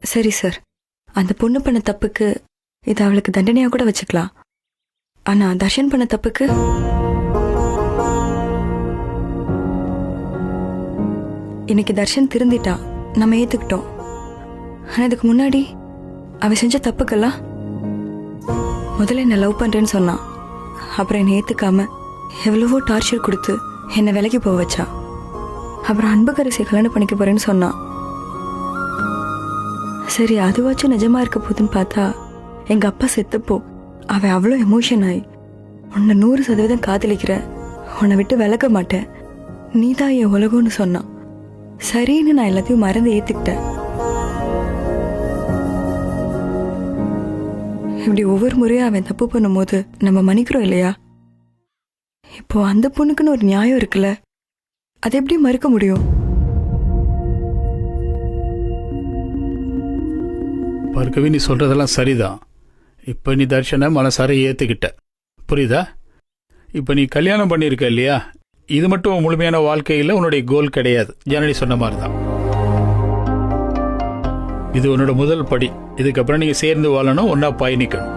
சரி சார், அந்த பொண்ணு பண்ண தப்புக்கு இது அவளுக்கு தண்டனையாக கூட வச்சுக்கலாம். ஆனால் தர்ஷன் பண்ண தப்புக்கு இன்னைக்கு தர்ஷன் திருந்திட்டான், நம்ம ஏற்றுக்கிட்டோம். ஆனால் இதுக்கு முன்னாடி அவன் செஞ்ச தப்புக்கெல்லாம் முதல்ல என்னை லவ் பண்ணுறேன்னு சொன்னான். அப்புறம் என்னை ஏற்றுக்காம எவ்வளவோ டார்ச்சர் கொடுத்து என்னை விலைக்கு போக வச்சான். அப்புறம் அன்புக்கரசியை கல்யாணம் பண்ணிக்க போறேன்னு சொன்னான். சரி, அதுவாச்சும் நிஜமா இருக்க போதுன்னு பார்த்தா எங்கள் அப்பா செத்துப்போ அவன் அவ்வளோ எமோஷன் ஆகி, உன்னை 100% காதலிக்கிற, உன்னை விட்டு விலக மாட்டேன், நீ தான் என் உலகம்னு சொன்னான். சரின்னு நான் எல்லாத்தையும் மறந்து ஏற்றுக்கிட்டேன். இப்படி ஒவ்வொரு முறையும் அவன் தப்பு பண்ணும்போது நம்ம மன்னிக்கிறோம் இல்லையா? இப்போ அந்த பொண்ணுக்குன்னு ஒரு நியாயம் இருக்குல்ல, அதை எப்படி மறுக்க முடியும்? பார்க்கவே நீ சொல்றதெல்லாம் சரிதான். இப்போ நீ தர்ஷனை மனசார ஏற்றுக்கிட்ட, புரியுதா? இப்போ நீ கல்யாணம் பண்ணியிருக்க இல்லையா, இது மட்டும் முழுமையான வாழ்க்கையில் உன்னுடைய கோல் கிடையாது. ஜனனி சொன்ன மாதிரி தான் இது உன்னோட முதல் படி. இதுக்கப்புறம் நீங்கள் சேர்ந்து வாழணும், ஒன்றா பயணிக்கணும்.